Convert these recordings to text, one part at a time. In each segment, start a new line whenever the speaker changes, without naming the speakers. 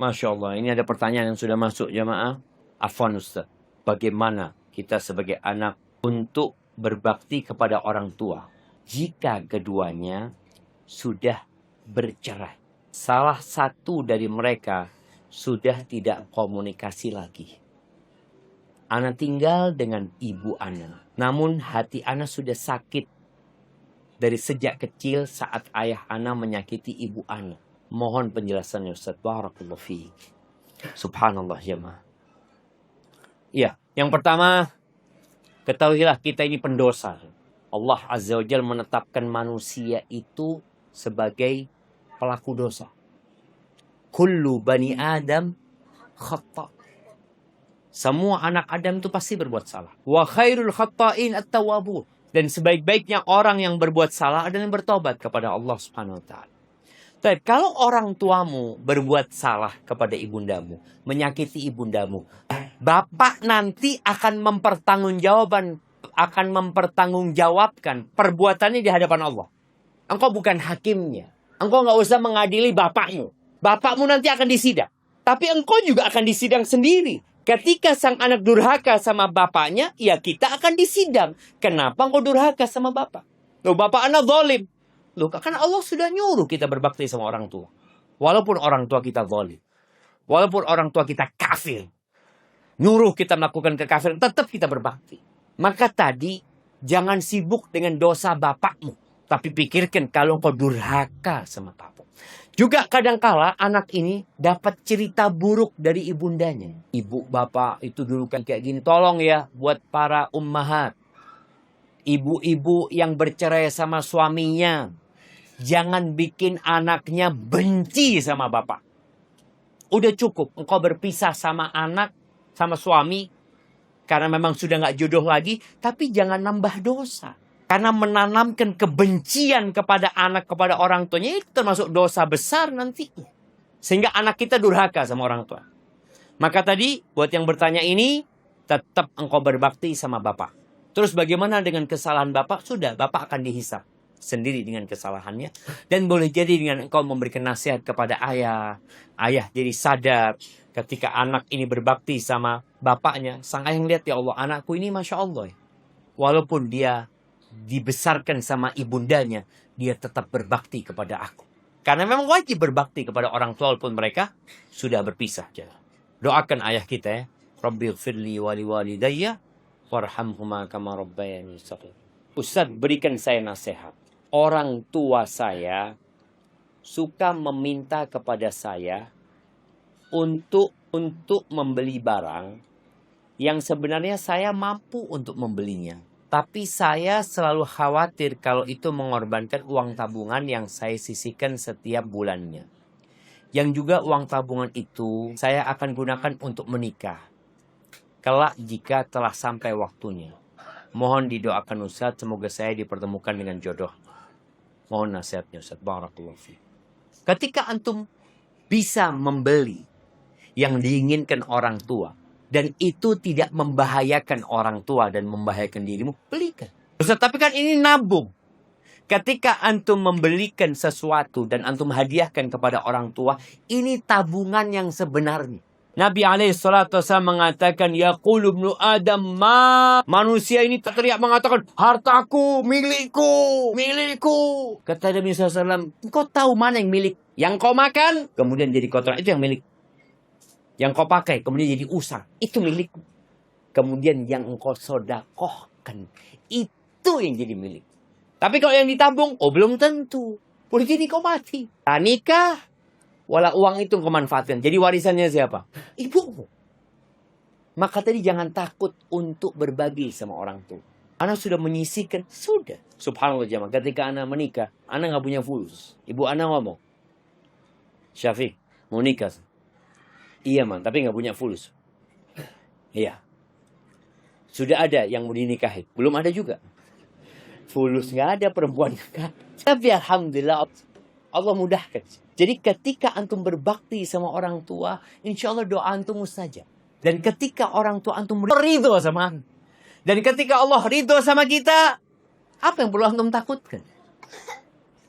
Masya Allah, ini ada pertanyaan yang sudah masuk jamaah. Afwan Ustaz, bagaimana kita sebagai anak untuk berbakti kepada orang tua jika keduanya sudah bercerai? Salah satu dari mereka sudah tidak komunikasi lagi. Ana tinggal dengan ibu Ana, namun hati Ana sudah sakit dari sejak kecil saat ayah Ana menyakiti ibu Ana. Mohon penjelasannya Ustaz. Barakallahu fiik. Subhanallah jemaah. Ya, yang pertama, ketahuilah kita ini pendosa. Allah Azza wa Jalla menetapkan manusia itu sebagai pelaku dosa. Kullu bani Adam khata'. Semua anak Adam itu pasti berbuat salah. Wa khairul khata'in at-tawwabun. Dan sebaik-baiknya orang yang berbuat salah adalah yang bertobat kepada Allah Subhanahu wa taala. Tapi kalau orang tuamu berbuat salah kepada ibundamu, menyakiti ibundamu, bapak nanti akan mempertanggungjawabkan perbuatannya di hadapan Allah. Engkau bukan hakimnya. Engkau nggak usah mengadili bapakmu. Bapakmu nanti akan disidang. Tapi engkau juga akan disidang sendiri. Ketika sang anak durhaka sama bapaknya, ya kita akan disidang. Kenapa engkau durhaka sama bapak? Loh, bapak anak zalim. Loh, kan Allah sudah nyuruh kita berbakti sama orang tua. Walaupun orang tua kita zalim. Walaupun orang tua kita kafir. Nyuruh kita melakukan kekafiran, tetap kita berbakti. Maka tadi, jangan sibuk dengan dosa bapakmu. Tapi pikirkan kalau engkau durhaka sama bapak. Juga kadangkala anak ini dapat cerita buruk dari ibundanya. Ibu bapak itu dulu kan kayak gini. Tolong ya buat para ummahat. Ibu-ibu yang bercerai sama suaminya. Jangan bikin anaknya benci sama bapak. Udah cukup engkau berpisah sama anak, sama suami. Karena memang sudah gak jodoh lagi. Tapi jangan nambah dosa. Karena menanamkan kebencian kepada anak, kepada orang tuanya. Itu termasuk dosa besar nantinya. Sehingga anak kita durhaka sama orang tua. Maka tadi buat yang bertanya ini. Tetap engkau berbakti sama bapak. Terus bagaimana dengan kesalahan bapak? Sudah, bapak akan dihisap sendiri dengan kesalahannya. Dan boleh jadi dengan engkau memberikan nasihat kepada ayah. Ayah jadi sadar ketika anak ini berbakti sama bapaknya. Sang ayah lihat, ya Allah, anakku ini Masya Allah. Walaupun dia dibesarkan sama ibundanya, dia tetap berbakti kepada aku. Karena memang wajib berbakti kepada orang tua walaupun mereka sudah berpisah. Doakan ayah kita ya. Rabbighfirli wali walidayya warhamhuma kama rabbayani shaghir. Ustaz, berikan saya nasihat. Orang tua saya suka meminta kepada saya untuk membeli barang yang sebenarnya saya mampu untuk membelinya. Tapi saya selalu khawatir kalau itu mengorbankan uang tabungan yang saya sisihkan setiap bulannya. Yang juga uang tabungan itu saya akan gunakan untuk menikah. Kelak jika telah sampai waktunya. Mohon didoakan Ustaz, semoga saya dipertemukan dengan jodoh. Mohon nasihatnya Ustaz. Barakallahu fiik. Ketika antum bisa membeli yang diinginkan orang tua, dan itu tidak membahayakan orang tua dan membahayakan dirimu, belikan. Ustaz, tapi kan ini nabung. Ketika antum membelikan sesuatu dan antum hadiahkan kepada orang tua, ini tabungan yang sebenarnya. Nabi SAW mengatakan, yaqulu ibnu Adam ma. Manusia ini teriak mengatakan, hartaku, milikku, milikku. Kata Nabi SAW, engkau tahu mana yang milik? Yang kau makan, kemudian jadi kotoran, itu yang milik. Yang kau pakai, kemudian jadi usang, itu milikku. Kemudian yang engkau sodakohkan, itu yang jadi milik. Tapi kalau yang ditabung, oh belum tentu. Boleh jadi kau mati. Nikah. Walau uang itu engkau manfaatkan. Jadi warisannya siapa? Ibumu. Maka tadi jangan takut untuk berbagi sama orang tua. Anak sudah menyisihkan. Sudah. Subhanallah jemaah. Ketika anak menikah. Anak gak punya fulus. Ibu anak ngomong. Syafiq. Mau nikah. Iya man. Tapi gak punya fulus. Iya. Sudah ada yang mau dinikahin. Belum ada juga. Fulus gak ada perempuan. Tapi alhamdulillah. Allah mudahkan. Jadi ketika antum berbakti sama orang tua, insya Allah doa antum mustajab. Dan ketika orang tua antum ridho sama antum. Dan ketika Allah ridho sama kita, apa yang perlu antum takutkan?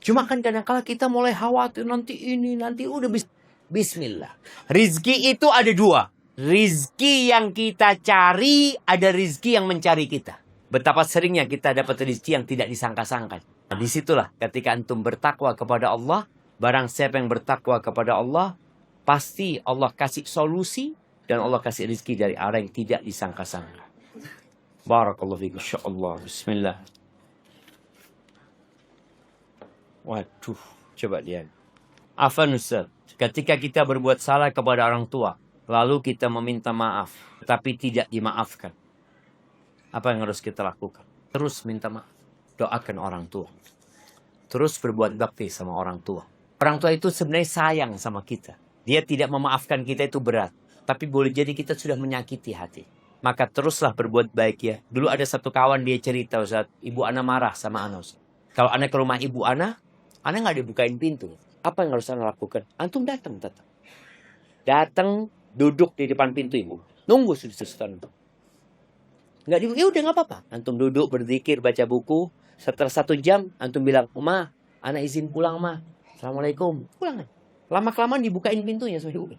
Cuma kan kadang-kadang kita mulai khawatir nanti ini, nanti udah bisa. Bismillah. Rizki itu ada dua. Rizki yang kita cari, ada rizki yang mencari kita. Betapa seringnya kita dapat rizki yang tidak disangka-sangka. Nah, disitulah ketika antum bertakwa kepada Allah, barang siapa yang bertakwa kepada Allah, pasti Allah kasih solusi dan Allah kasih rizki dari arah yang tidak disangka-sangka. Barakallahu fiikum. Insyaallah. Bismillah. Waduh, coba lihat. Afan Ustaz, ketika kita berbuat salah kepada orang tua, lalu kita meminta maaf, tapi tidak dimaafkan, apa yang harus kita lakukan? Terus minta maaf. Doakan orang tua. Terus berbuat bakti sama orang tua. Orang tua itu sebenarnya sayang sama kita. Dia tidak memaafkan kita itu berat. Tapi boleh jadi kita sudah menyakiti hati. Maka teruslah berbuat baik ya. Dulu ada satu kawan dia cerita, Ustaz, ibu ana marah sama ana, Ustaz. Kalau ana ke rumah ibu ana nggak dibukain pintu. Apa yang harus ana lakukan? Antum datang. Datang, duduk di depan pintu ibu. Nunggu sudah. Nggak dibuka, ya udah nggak apa-apa. Antum duduk, berzikir, baca buku. Setelah 1 jam, antum bilang, Ma, ana izin pulang, Ma. Assalamualaikum. Pulang. Lama-kelamaan dibukain pintunya sama ibu.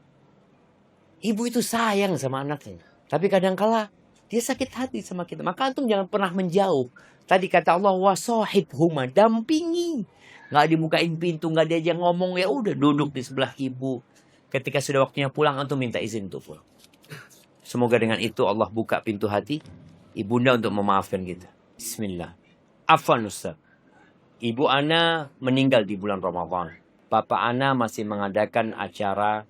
Ibu itu sayang sama anaknya. Tapi kadang-kala dia sakit hati sama kita. Maka antum jangan pernah menjauh. Tadi kata Allah, wasahibhuma, dampingi. Nggak dibukain pintu, nggak diajak ngomong, ya udah duduk di sebelah ibu. Ketika sudah waktunya pulang, antum minta izin untuk pulang. Semoga dengan itu Allah buka pintu hati ibunda untuk memaafkan kita. Bismillah. Afwan Ustaz. Ibu ana meninggal di bulan Ramadan. Bapak ana masih mengadakan acara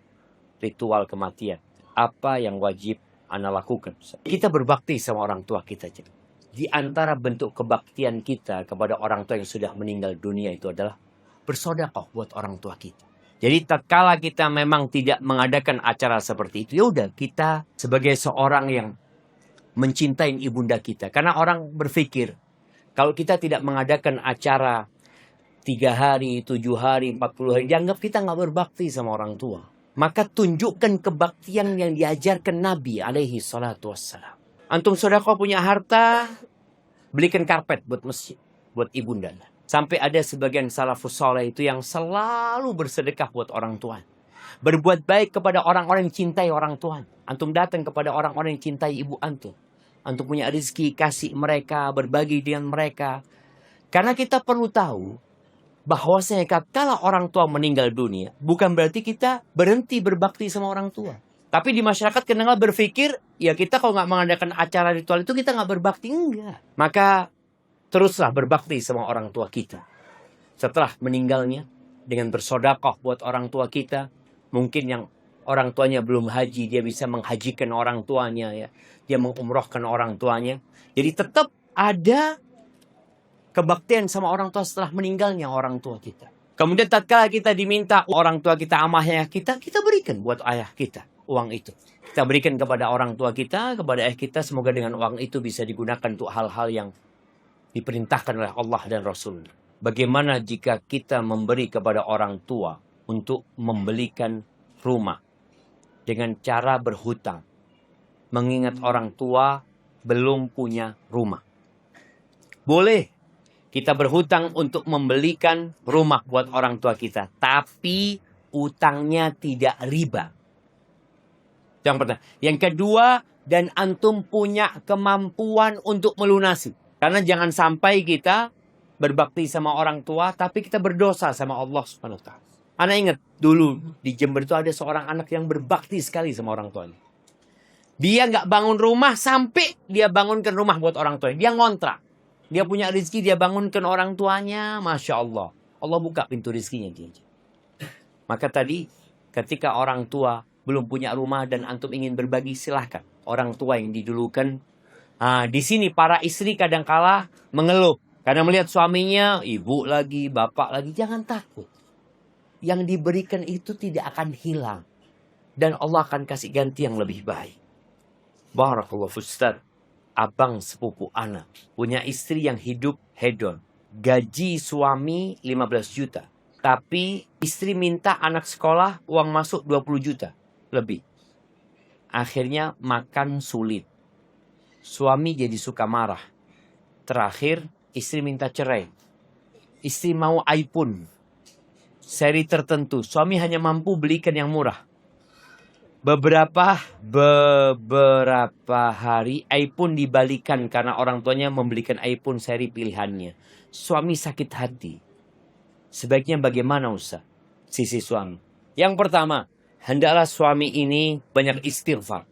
ritual kematian. Apa yang wajib ana lakukan, Ustaz? Kita berbakti sama orang tua kita. Di antara bentuk kebaktian kita kepada orang tua yang sudah meninggal dunia itu adalah bersedekah buat orang tua kita. Jadi tatkala kita memang tidak mengadakan acara seperti itu, ya udah kita sebagai seorang yang mencintai ibunda kita. Karena orang berpikir kalau kita tidak mengadakan acara 3 hari, 7 hari, 40 hari, dianggap kita nggak berbakti sama orang tua. Maka tunjukkan kebaktian yang diajarkan Nabi alaihi salatu wassalam. Antum sedekah punya harta, belikan karpet buat masjid, buat ibunda. Sampai ada sebagian salafus saleh itu yang selalu bersedekah buat orang tua. Berbuat baik kepada orang-orang yang cintai orang tua. Antum datang kepada orang-orang yang cintai ibu antum. Antum punya rezeki, kasih mereka, berbagi dengan mereka. Karena kita perlu tahu bahwasanya kalau orang tua meninggal dunia, bukan berarti kita berhenti berbakti sama orang tua. Tapi di masyarakat kadang-kadang berpikir, ya kita kalau nggak mengadakan acara ritual itu kita nggak berbakti. Enggak. Maka teruslah berbakti sama orang tua kita. Setelah meninggalnya, dengan bersedekah buat orang tua kita. Mungkin yang orang tuanya belum haji, dia bisa menghajikan orang tuanya, ya. Dia mengumrohkan orang tuanya. Jadi tetap ada kebaktian sama orang tua setelah meninggalnya orang tua kita. Kemudian tatkala kita diminta orang tua kita, amahnya kita berikan buat ayah kita uang itu. Kita berikan kepada orang tua kita, kepada ayah kita. Semoga dengan uang itu bisa digunakan untuk hal-hal yang diperintahkan oleh Allah dan Rasul. Bagaimana jika kita memberi kepada orang tua untuk membelikan rumah dengan cara berhutang, mengingat orang tua belum punya rumah? Boleh kita berhutang untuk membelikan rumah buat orang tua kita, tapi utangnya tidak riba. Yang pertama. Yang kedua, dan antum punya kemampuan untuk melunasi. Karena jangan sampai kita berbakti sama orang tua, tapi kita berdosa sama Allah Subhanahu wa Ta'ala. Ana ingat dulu di Jember itu ada seorang anak yang berbakti sekali sama orang tuanya. Dia nggak bangun rumah sampai dia bangunkan rumah buat orang tuanya. Dia ngontrak. Dia punya rezeki, dia bangunkan orang tuanya. Masya Allah. Allah buka pintu rezekinya dia. Maka tadi ketika orang tua belum punya rumah dan antum ingin berbagi, silahkan. Orang tua yang didulukan. Di sini para istri kadangkala mengeluh. Karena melihat suaminya, ibu lagi, bapak lagi. Jangan takut. Yang diberikan itu tidak akan hilang. Dan Allah akan kasih ganti yang lebih baik. Barakallahu Ustaz. Abang sepupu anak. Punya istri yang hidup hedon. Gaji suami 15 juta. Tapi istri minta anak sekolah uang masuk 20 juta. Lebih. Akhirnya makan sulit. Suami jadi suka marah. Terakhir istri minta cerai. Istri mau iPhone. seri tertentu. Suami hanya mampu belikan yang murah. Beberapa hari iPhone dibalikan karena orang tuanya membelikan iPhone seri pilihannya. Suami sakit hati. Sebaiknya bagaimana Ustaz? Sisi suami. Yang pertama, hendaklah suami ini banyak istighfar.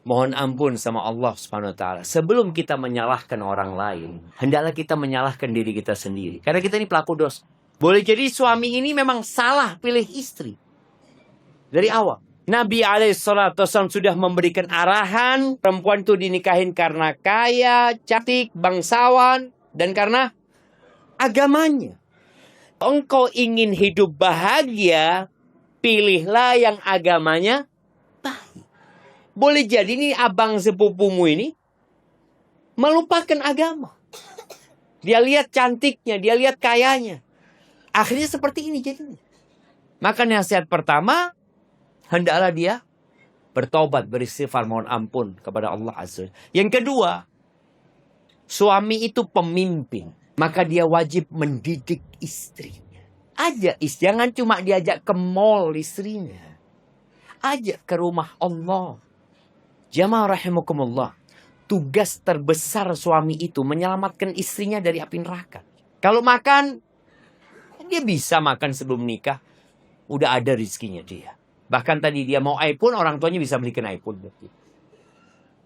Mohon ampun sama Allah Subhanahu wa taala. Sebelum kita menyalahkan orang lain, hendaklah kita menyalahkan diri kita sendiri. Karena kita ini pelaku dosa. Boleh jadi suami ini memang salah pilih istri. Dari awal. Nabi SAW sudah memberikan arahan. Perempuan itu dinikahin karena kaya, cantik, bangsawan. Dan karena agamanya. Engkau ingin hidup bahagia, pilihlah yang agamanya baik. Boleh jadi ini abang sepupumu ini melupakan agama. Dia lihat cantiknya, dia lihat kayanya. Akhirnya seperti ini jadinya. Maka nasihat pertama, hendaklah dia bertobat, beristighfar, mohon ampun kepada Allah Azza. Yang kedua, suami itu pemimpin. Maka dia wajib mendidik istrinya. Ajak istri, jangan cuma diajak ke mall istrinya. Ajak ke rumah Allah. Jamaah rahimakumullah. Tugas terbesar suami itu menyelamatkan istrinya dari api neraka. Kalau makan, dia bisa makan sebelum nikah. Udah ada rizkinya dia. Bahkan tadi dia mau iPhone, orang tuanya bisa belikan iPhone.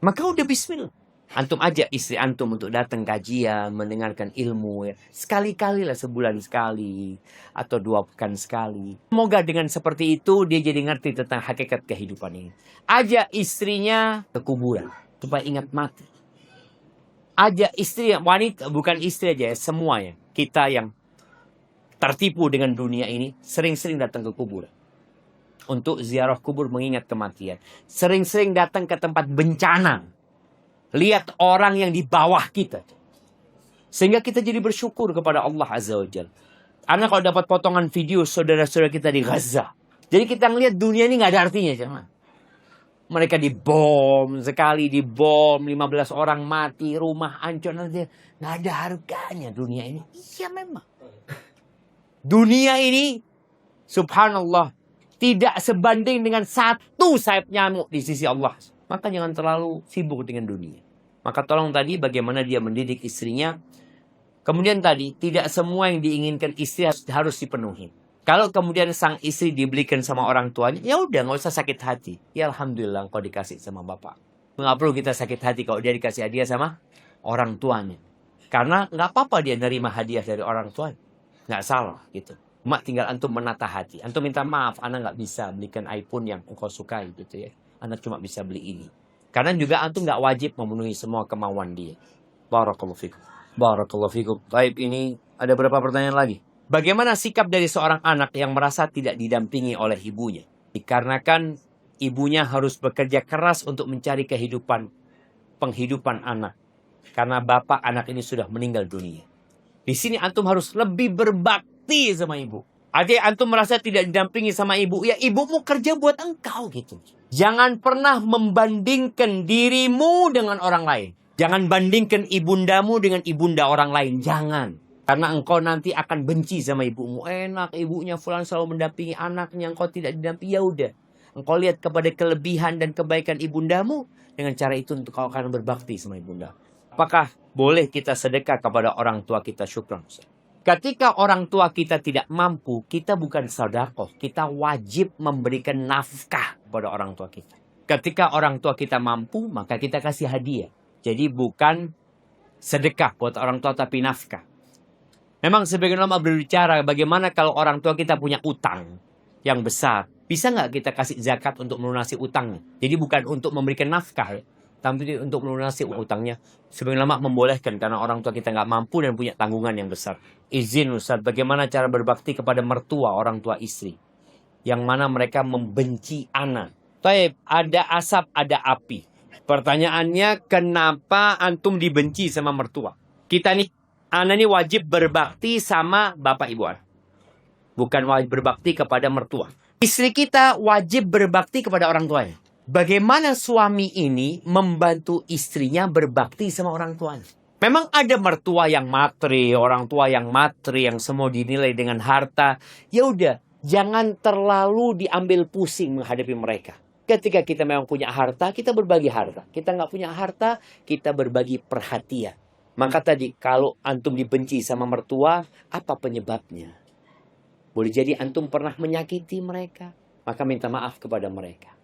Maka udah bismillah. Antum ajak istri antum untuk datang kajian, mendengarkan ilmu. Ya. Sekali-kali lah, sebulan sekali. Atau 2 pekan sekali. Semoga dengan seperti itu, dia jadi ngerti tentang hakikat kehidupan ini. Ajak istrinya ke kuburan. Supaya ingat mati. Ajak istri, wanita, bukan istri aja ya, semuanya. Kita yang tertipu dengan dunia ini, sering-sering datang ke kuburan. Untuk ziarah kubur mengingat kematian. Sering-sering datang ke tempat bencana. Lihat orang yang di bawah kita. Sehingga kita jadi bersyukur kepada Allah Azza wa Jalla. Karena kalau dapat potongan video saudara-saudara kita di Gaza. Jadi kita ngelihat dunia ini gak ada artinya. Cuman. Mereka dibom, sekali dibom, 15 orang mati, rumah hancur. Gak ada harganya dunia ini. Iya memang. Dunia ini, subhanallah, tidak sebanding dengan 1 sayap nyamuk di sisi Allah. Maka jangan terlalu sibuk dengan dunia. Maka tolong tadi bagaimana dia mendidik istrinya. Kemudian tadi, tidak semua yang diinginkan istri harus dipenuhi. Kalau kemudian sang istri dibelikan sama orang tuanya, ya udah nggak usah sakit hati. Ya alhamdulillah engkau dikasih sama bapak. Nggak perlu kita sakit hati kalau dia dikasih hadiah sama orang tuanya. Karena nggak apa-apa dia nerima hadiah dari orang tuanya. Nggak salah gitu. Cuma tinggal antum menata hati. Antum minta maaf, anak nggak bisa belikan iPhone yang engkau sukai gitu ya. Anak cuma bisa beli ini. Karena juga antum nggak wajib memenuhi semua kemauan dia. Barakallahu fikum. Barakallahu fikum. Baik, ini ada berapa pertanyaan lagi? Bagaimana sikap dari seorang anak yang merasa tidak didampingi oleh ibunya? Dikarenakan ibunya harus bekerja keras untuk mencari penghidupan anak. Karena bapak anak ini sudah meninggal dunia. Di sini antum harus lebih berbakti sama ibu. Adik antum merasa tidak didampingi sama ibu, ya ibumu kerja buat engkau gitu. Jangan pernah membandingkan dirimu dengan orang lain. Jangan bandingkan ibundamu dengan ibunda orang lain. Jangan. Karena engkau nanti akan benci sama ibumu. Enak ibunya fulan selalu mendampingi anaknya. Engkau tidak didampingi. Ya udah. Engkau lihat kepada kelebihan dan kebaikan ibundamu. Dengan cara itu untuk kau akan berbakti sama ibunda. Apakah boleh kita sedekah kepada orang tua kita? Syukran. Ketika orang tua kita tidak mampu, kita bukan sedekah. Kita wajib memberikan nafkah kepada orang tua kita. Ketika orang tua kita mampu, maka kita kasih hadiah. Jadi bukan sedekah buat orang tua tapi nafkah. Memang sebagian ulama berbicara bagaimana kalau orang tua kita punya utang yang besar. Bisa nggak kita kasih zakat untuk melunasi utangnya? Jadi bukan untuk memberikan nafkah, tapi untuk melunasi utangnya. Sebagian ulama membolehkan karena orang tua kita nggak mampu dan punya tanggungan yang besar. Izin Ustaz, bagaimana cara berbakti kepada mertua orang tua istri? Yang mana mereka membenci anak. Taib, ada asap, ada api. Pertanyaannya, kenapa antum dibenci sama mertua? Kita nih, anak ini wajib berbakti sama bapak ibu anak. Bukan wajib berbakti kepada mertua. Istri kita wajib berbakti kepada orang tuanya. Bagaimana suami ini membantu istrinya berbakti sama orang tuanya? Memang ada mertua yang matri, orang tua yang matri, yang semua dinilai dengan harta. Ya udah, jangan terlalu diambil pusing menghadapi mereka. Ketika kita memang punya harta, kita berbagi harta. Kita nggak punya harta, kita berbagi perhatian. Maka tadi, kalau antum dibenci sama mertua, apa penyebabnya? Boleh jadi antum pernah menyakiti mereka, maka minta maaf kepada mereka.